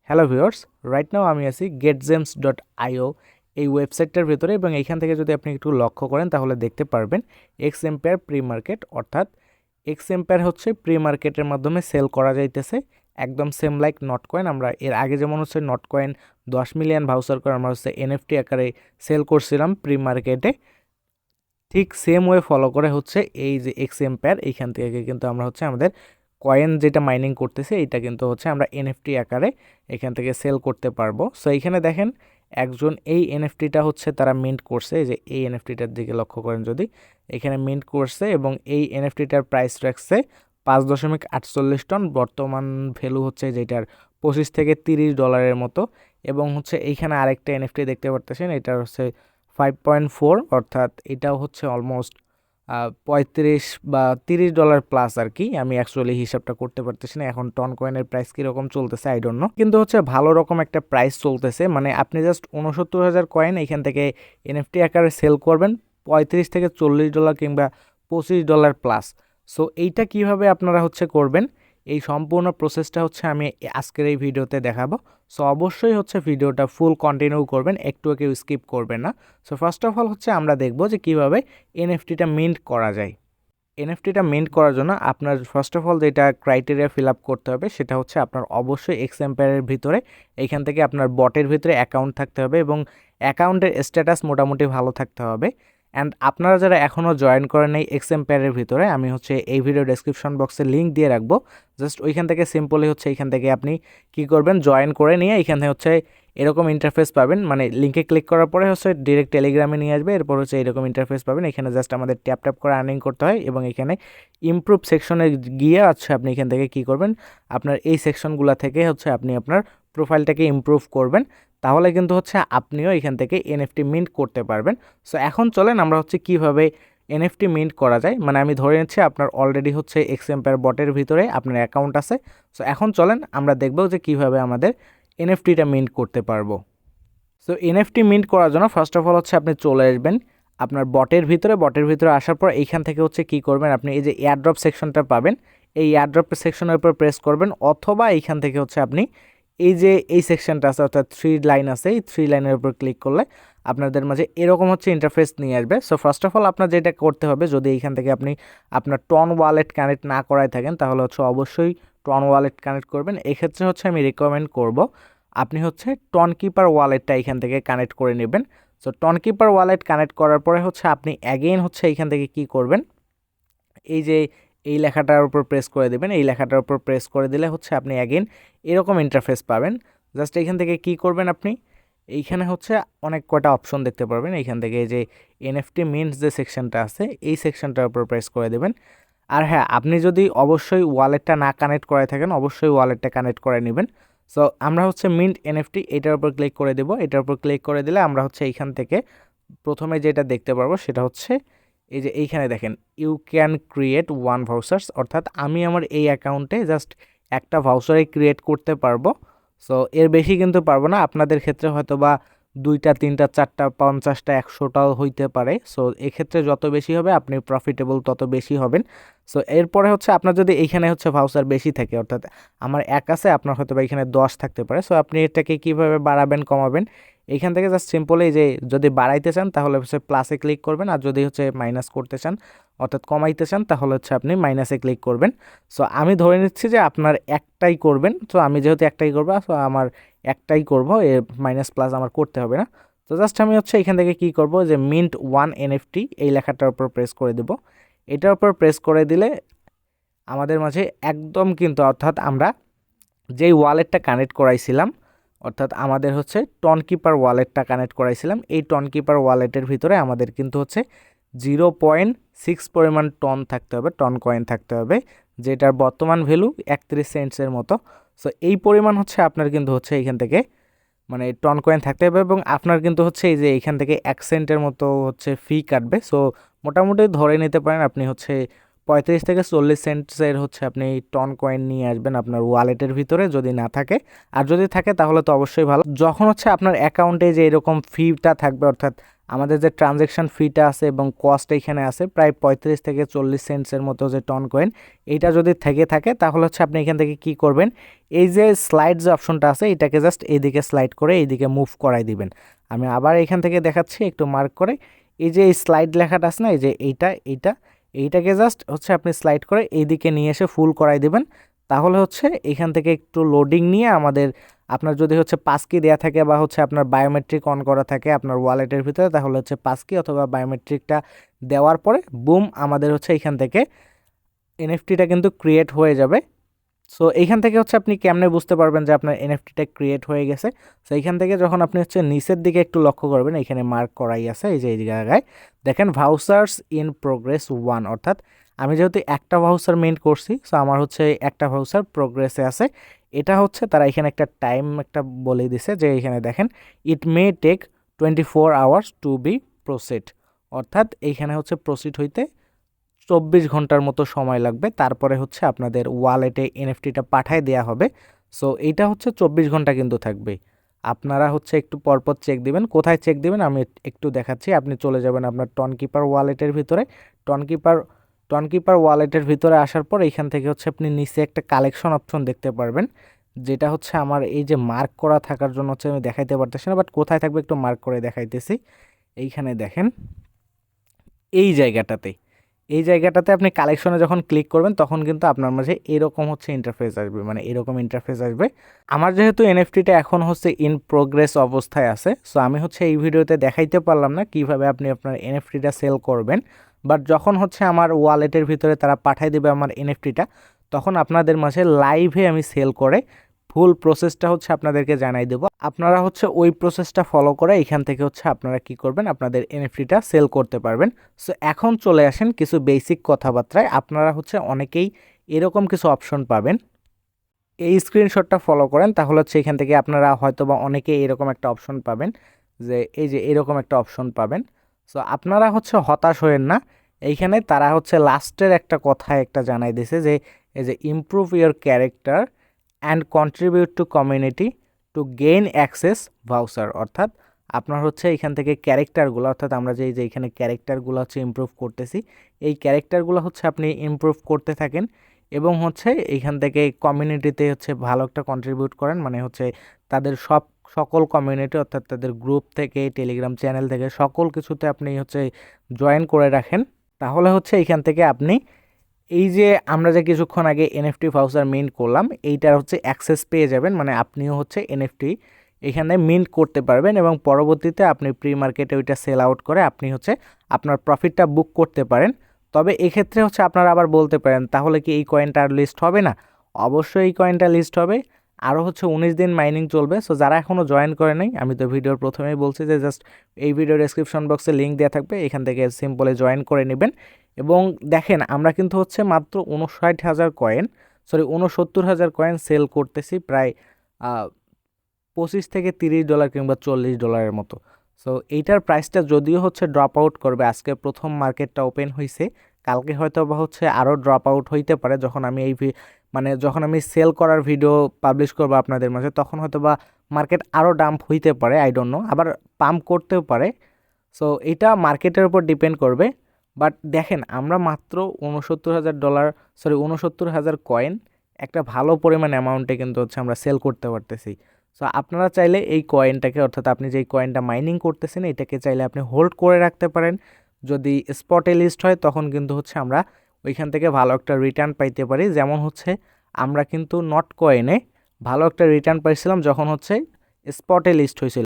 Hello viewers, right now আমি আছি getgems.io এই ওয়েবসাইটটার ভেতরে এবং এইখান থেকে যদি আপনি একটু লক্ষ্য করেন তাহলে দেখতে পারবেন এক্স এম্পায়ার প্রি মার্কেট, অর্থাৎ এক্স এম্পায়ার হচ্ছে প্রি মার্কেটের মাধ্যমে সেল করা যাইতেছে একদম সেম লাইক নট কয়েন। আমরা এর আগে যেমন হচ্ছে নট কয়েন 10 মিলিয়ন ভাউচার করে আমরা হচ্ছে এনএফটি আকারে সেল করছিলাম প্রি মার্কেটে, ঠিক সেম ওয়ে ফলো করে হচ্ছে এই যে এক্স এম্পায়ার এইখান থেকে কিন্তু আমরা হচ্ছে আমাদের কয়েন যেটা মাইনিং করতেছে এইটা কিন্তু হচ্ছে আমরা এনএফটি আকারে এখান থেকে সেল করতে পারবো। সো এইখানে দেখেন একজন এই এনএফটিটা হচ্ছে তারা মিন্ট করছে, এই যে এই এনএফটিটার দিকে লক্ষ্য করেন যদি এখানে মিন্ট করছে এবং এই এনএফটিটার প্রাইস রাখছে 5.48 টন, বর্তমান ভ্যালু হচ্ছে যেটার $25 থেকে $30 মতো। এবং হচ্ছে এইখানে আরেকটা এনএফটি দেখতে পারতেছেন, এটা হচ্ছে 5.4, অর্থাৎ এটাও হচ্ছে অলমোস্ট 35 বা $30 প্লাস আর কি। আমি অ্যাকচুয়ালি হিসাবটা করতে পারতেছি না এখন টন কয়েনের প্রাইস কীরকম চলতেছে, আই ডোন্ট নো, কিন্তু হচ্ছে ভালো রকম একটা প্রাইস চলতেছে। মানে আপনি জাস্ট 69,000 কয়েন এখান থেকে এনএফটি আকারে সেল করবেন $35 থেকে $40 কিংবা $25 প্লাস। সো এইটা কিভাবে আপনারা হচ্ছে করবেন, এই সম্পূর্ণ প্রসেসটা হচ্ছে আমি আজকের এই ভিডিওতে দেখাবো। সো অবশ্যই হচ্ছে ভিডিওটা ফুল কন্টিনিউ করবেন, একটু কেউ স্কিপ করবেন না। সো ফার্স্ট অফ অল হচ্ছে আমরা দেখব যে কিভাবে এনএফটিটা মিন্ট করা যায়। এনএফটিটা মিন্ট করার জন্য আপনার ফার্স্ট অফ অল যেটা ক্রাইটেরিয়া ফিল আপ করতে হবে সেটা হচ্ছে আপনার অবশ্যই এক্স এম্পায়ারের ভিতরে এইখান থেকে আপনার বটের ভিতরে অ্যাকাউন্ট থাকতে হবে এবং অ্যাকাউন্টের স্ট্যাটাস মোটামুটি ভালো থাকতে হবে। অ্যান্ড আপনারা যারা এখনও জয়েন করেন এই এক্স এম্পায়ারের ভিতরে, আমি হচ্ছে এই ভিডিও ডেসক্রিপশন বক্সে লিঙ্ক দিয়ে রাখবো, জাস্ট ওইখান থেকে সিম্পলি হচ্ছে এইখান থেকে আপনি কি করবেন, জয়েন করে নিয়ে এইখানে হচ্ছে এরকম ইন্টারফেস পাবেন। মানে লিঙ্কে ক্লিক করার পরে হচ্ছে ডিরেক্ট টেলিগ্রামে নিয়ে আসবে, এরপর হচ্ছে এরকম ইন্টারফেস পাবেন। এখানে জাস্ট আমাদের ট্যাপ ট্যাপ করে আর্নিং করতে হয় এবং এখানে ইমপ্রুভ সেকশনে গিয়ে আচ্ছা আপনি এখান থেকে কি করবেন, আপনার এই সেকশনগুলো থেকে হচ্ছে আপনি আপনার প্রোফাইলটাকে ইমপ্রুভ করবেন, তাহলে কিন্তু হচ্ছে আপনিও এখান থেকে এনএফটি মিন্ট করতে পারবেন। সো এখন চলেন আমরা হচ্ছে কিভাবে এনএফটি মিন্ট করা যায়। মানে আমি ধরে নিচ্ছি আপনার অলরেডি হচ্ছে এক্স এম্পায়ার বটের ভিতরে আপনার অ্যাকাউন্ট আছে। সো এখন চলেন আমরা দেখব যে কিভাবে আমাদের এনএফটিটা মিন্ট করতে পারবো। সো এনএফটি মিন্ট করার জন্য ফার্স্ট অফ অল হচ্ছে আপনি চলে আসবেন আপনার বটের ভিতরে আসার পর এইখান থেকে হচ্ছে কি করবেন, আপনি এই যে এয়ারড্রপ সেকশনটা পাবেন, এই এয়ারড্রপ সেকশনের উপর প্রেস করবেন, অথবা এইখান থেকে হচ্ছে আপনি এই যে এই সেকশনটা আছে অর্থাৎ 3 লাইন আছে, এই 3 লাইনের উপর ক্লিক করলে আপনাদের মাঝে এরকম হচ্ছে ইন্টারফেস নিয়ে আসবে। সো ফার্স্ট অফ অল আপনার যেটা করতে হবে, যদি এইখান থেকে আপনি আপনার টন ওয়ালেট কানেক্ট না করায় থাকেন তাহলে হচ্ছে অবশ্যই টন ওয়ালেট কানেক্ট করবেন। এক্ষেত্রে হচ্ছে আমি রিকমেন্ড করব আপনি হচ্ছে টন কিপার ওয়ালেটটা এখান থেকে কানেক্ট করে নেবেন। So Tonkeeper wallet connect করার পরে হচ্ছে আপনি অ্যাগেইন হচ্ছে এইখান থেকে কি করবেন, এই যে এই লেখাটার উপর প্রেস করে দেবেন, এই লেখাটার উপর প্রেস করে দিলে হচ্ছে আপনি অ্যাগেইন এরকম ইন্টারফেস পাবেন। জাস্ট এইখান থেকে কি করবেন, আপনি এইখানে হচ্ছে অনেক কয়টা অপশন দেখতে পারবেন, এইখান থেকে এই যে এনএফটি মিন্টস যে সেকশনটা আছে এই সেকশনটার উপর প্রেস করে দেবেন। আর হ্যাঁ, আপনি যদি অবশ্যই ওয়ালেটটা না কানেক্ট করে থাকেন অবশ্যই ওয়ালেটটা কানেক্ট করে নেবেন। সো আমরা হচ্ছে মিন্ট এনএফটি এটার উপর ক্লিক করে দেব, এটার উপর ক্লিক করে দিলে আমরা হচ্ছে এইখান থেকে প্রথমে যেটা দেখতে পারবো সেটা হচ্ছে এই যে এইখানে দেখেন you can create one vouchers, অর্থাৎ আমি আমার এই অ্যাকাউন্টে জাস্ট একটা ভাউচারই ক্রিয়েট করতে পারবো। সো এর বেশি কিন্তু পারবো না, আপনাদের ক্ষেত্রে হয়তো বা 2টা 3টা 4টা 50টা 100টাও হইতে পারে। সো এক্ষেত্রে যত বেশি হবে আপনি প্রফিটেবল তত বেশি হবেন। সো এরপরে হচ্ছে আপনার যদি এইখানে হচ্ছে ভাউচার বেশি থাকে, অর্থাৎ আমার এক আছে আপনার হয়তো বা এখানে 10 থাকতে পারে, সো আপনি এটাকে কিভাবে বাড়াবেন কমাবেন, এইখান থেকে জাস্ট সিম্পলি যে যদি বাড়াইতে চান তাহলে হচ্ছে প্লাসে ক্লিক করবেন, আর যদি হচ্ছে মাইনাস করতে চান অর্থাৎ কমাইতে চান তাহলে হচ্ছে আপনি মাইনাসে ক্লিক করবেন। সো আমি ধরে নিচ্ছি যে আপনার একটাই করবেন, সো আমি যেহেতু একটাই করবো সো আমার একটাই করব, এ মাইনাস প্লাস আমার করতে হবে না। তো জাস্ট আমি হচ্ছে এখান থেকে কি করব, যে মিন্ট ওয়ান এনএফটি এই লেখাটার উপর প্রেস করে দেব, এটার উপর প্রেস করে দিলে আমাদের মাঝে একদম কিন্তু অর্থাৎ আমরা যেই ওয়ালেটটা কানেক্ট করাইছিলাম, অর্থাৎ আমাদের হচ্ছে টন কিপার ওয়ালেটটা কানেক্ট করাইছিলাম, এই টন কিপার ওয়ালেটের ভিতরে আমাদের কিন্তু হচ্ছে 0.6 পরিমাণ টন থাকতে হবে, টন কয়েন থাকতে হবে, যেটার বর্তমান ভ্যালু 31 সেন্টসের মতো। সো এই পরিমাণ হচ্ছে আপনার কিন্তু হচ্ছে এখান থেকে মানে টন কয়েন থাকতে হবে এবং আপনার কিন্তু হচ্ছে এই যে এখান থেকে 1 সেন্টের মতো হচ্ছে ফি কাটবে। সো মোটামুটি ধরে নিতে পারেন আপনি হচ্ছে 35 থেকে 40 সেন্টসের হচ্ছে আপনি টন কয়েন নিয়ে আসবেন আপনার ওয়ালেটের ভিতরে, যদি না থাকে। আর যদি থাকে তাহলে তো অবশ্যই ভালো। যখন হচ্ছে আপনার অ্যাকাউন্টে যে এরকম ফিটা থাকবে, অর্থাৎ আমাদের যে ট্রানজ্যাকশন ফিটা আছে এবং কস্ট এখানে আছে প্রায় 35 থেকে 40 সেন্টসের মতো যে টন কয়েন, এইটা যদি থেকে থাকে তাহলে হচ্ছে আপনি এখান থেকে কি করবেন, এই যে স্লাইড যে অপশনটা আছে এটাকে জাস্ট এইদিকে স্লাইড করে এইদিকে মুভ করাই দিবেন। আমি আবার এখান থেকে দেখাচ্ছি একটু মার্ক করে, এই যে এই স্লাইড লেখাটা আছে না, এই যে এইটাকে জাস্ট হচ্ছে আপনি স্লাইড করে এইদিকে নিয়ে এসে ফুল করাই দিবেন। তাহলে হচ্ছে এখান থেকে একটু লোডিং নিয়ে আপনার যদি হচ্ছে পাসকি দেওয়া থাকে বা হচ্ছে আপনার বায়োমেট্রিক অন করা থাকে আপনার ওয়ালেটের ভিতরে, তাহলে হচ্ছে পাসকি অথবা বায়োমেট্রিকটা দেওয়ার পরে বুম আমাদের হচ্ছে এখান থেকে এনএফটিটা কিন্তু ক্রিয়েট হয়ে যাবে। সো এইখান থেকে হচ্ছে আপনি কেমনে বুঝতে পারবেন যে আপনার এনএফটিটা ক্রিয়েট হয়ে গেছে। সো এইখান থেকে যখন আপনি হচ্ছে নিচের দিকে একটু লক্ষ্য করবেন, এখানে মার্ক করাই আছে, এই যে এই জায়গায় দেখেন ভাউচার্স ইন প্রোগ্রেস 1, অর্থাৎ আমি যেহেতু একটা ভাউচার মিন্ট করছি, সো আমার হচ্ছে একটা ভাউচার প্রোগ্রেসে আছে। এটা হচ্ছে তারা এখানে একটা টাইম একটা বলে দিছে যে এখানে দেখেন it may take 24 hours to be proceed, অর্থাৎ এইখানে হচ্ছে প্রসিড হইতে 24 ঘন্টার মতো সময় লাগবে, তারপরে হচ্ছে আপনাদের ওয়ালেটে এনএফটিটা পাঠায় দেওয়া হবে। সো এইটা হচ্ছে 24 ঘন্টা কিন্তু থাকবে। আপনারা হচ্ছে একটু পরপর চেক দিবেন। কোথায় চেক দিবেন আমি একটু দেখাচ্ছি। আপনি চলে যাবেন আপনার টনকিপার ওয়ালেটের ভিতরে, টনকিপার ওয়ালেটের ভিতরে আসার পর এইখান থেকে হচ্ছে আপনি নিচে একটা কালেকশন অপশন দেখতে পারবেন, যেটা হচ্ছে আমার এই যে মার্ক করা থাকার জন্য হচ্ছে আমি দেখাইতে পারতেছি না, বাট কোথায় থাকবে একটু মার্ক করে দেখাইতেছি। এইখানে দেখেন এই জায়গাটাতে আপনি কালেকশনে যখন ক্লিক করবেন তখন কিন্তু আপনার মাঝে এরকম হচ্ছে ইন্টারফেস আসবে, মানে এরকম ইন্টারফেস আসবে। আমার যেহেতু এনএফটিটা এখন হচ্ছে ইন প্রোগ্রেস অবস্থায় আছে, সো আমি হচ্ছে এই ভিডিওতে দেখাইতে পারলাম না কিভাবে আপনি আপনার এনএফটিটা সেল করবেন, বাট যখন হচ্ছে আমার ওয়ালেটের ভিতরে তারা পাঠিয়ে দেবে আমার এনএফটিটা, তখন আপনাদের মাঝে লাইভে আমি সেল করে ফুল প্রসেসটা হচ্ছে আপনাদেরকে জানাই দেব। আপনারা হচ্ছে ওই প্রসেসটা ফলো করে এখান থেকে হচ্ছে আপনারা কি করবেন, আপনাদের এনএফটিটা সেল করতে পারবেন। সো এখন চলে আসেন কিছু বেসিক কথাবার্তায়। আপনারা হচ্ছে অনেকেই এরকম কিছু অপশন পাবেন, এই স্ক্রিনশটটা ফলো করেন তাহলে হচ্ছে এখান থেকে আপনারা হয়তো বা অনেকে এরকম একটা অপশন পাবেন, যে এই যে এরকম একটা অপশন পাবেন। সো আপনারা হচ্ছে হতাশ হয়েন না, এইখানে তারা হচ্ছে লাস্টের একটা কথা একটা জানাই দিয়েছে যে এই যে improve your character and contribute to community to gain access voucher, অর্থাৎ আপনার হচ্ছে এখান থেকে ক্যারেক্টারগুলো, অর্থাৎ আমরা যে এখানে ক্যারেক্টারগুলো হচ্ছে ইমপ্রুভ করতেছি, এই ক্যারেক্টারগুলো হচ্ছে আপনি ইমপ্রুভ করতে থাকেন এবং হচ্ছে এইখান থেকে কমিউনিটিতে হচ্ছে ভালো একটা কন্ট্রিবিউট করেন, মানে হচ্ছে তাদের সকল কমিউনিটি অর্থাৎ তাদের গ্রুপ থেকে টেলিগ্রাম চ্যানেল থেকে সকল কিছুতে আপনি হচ্ছে জয়েন করে রাখেন। তাহলে হচ্ছে এইখান থেকে আপনি এই যে আমরা যে কিছুক্ষণ আগে এনএফটি ভাউচার মিন্ট করলাম এইটার হচ্ছে অ্যাক্সেস পেয়ে যাবেন, মানে আপনিও হচ্ছে এনএফটি এখানে মিন্ট করতে পারবেন এবং পরবর্তীতে আপনি প্রি মার্কেটে ওইটা সেল আউট করে আপনি হচ্ছে আপনার প্রফিটটা বুক করতে পারেন। তবে এক্ষেত্রে হচ্ছে আপনারা আবার বলতে পারেন তাহলে কি এই কয়েনটা আর লিস্ট হবে না? অবশ্যই এই কয়েনটা লিস্ট হবে, আরও হচ্ছে 19 দিন মাইনিং চলবে। সো যারা এখনও জয়েন করে নাই, আমি তো ভিডিওর প্রথমেই বলছি যে জাস্ট এই ভিডিও ডেসক্রিপশন বক্সে লিঙ্ক দেওয়া থাকবে, এখান থেকে সিম্পলে জয়েন করে নেবেন। এবং দেখেন আমরা কিন্তু হচ্ছে মাত্র 69,000 কয়েন সেল করতেছি প্রায় 25 থেকে $30 কিংবা $40 মতো। সো এইটার প্রাইসটা যদিও হচ্ছে ড্রপ আউট করবে, আজকে প্রথম মার্কেটটা ওপেন হয়েছে, কালকে হয়তো বা হচ্ছে আরও ড্রপ আউট হইতে পারে, যখন আমি যখন আমি সেল করার ভিডিও পাবলিশ করবো আপনাদের মাঝে তখন হয়তো বা মার্কেট আরও ডাম্প হইতে পারে, আই ডোন্ট নো, আবার পাম্প করতেও পারে। সো এটা মার্কেটের উপর ডিপেন্ড করবে। বাট দেখেন আমরা মাত্র $69,000 কয়েন একটা ভালো পরিমাণ অ্যামাউন্টে কিন্তু হচ্ছে আমরা সেল করতে পারতেছি। সো আপনারা চাইলে এই কয়েনটাকে, অর্থাৎ আপনি যেই কয়েনটা মাইনিং করতেছেন এটাকে চাইলে আপনি হোল্ড করে রাখতে পারেন। যদি স্পটে লিস্ট হয় তখন কিন্তু হচ্ছে আমরা ওইখান থেকে ভালো একটা রিটার্ন পাইতে পারি। যেমন হচ্ছে আমরা কিন্তু নট কয়েনে ভালো একটা রিটার্ন পাইছিলাম যখন হচ্ছে স্পটে লিস্ট হয়েছিল।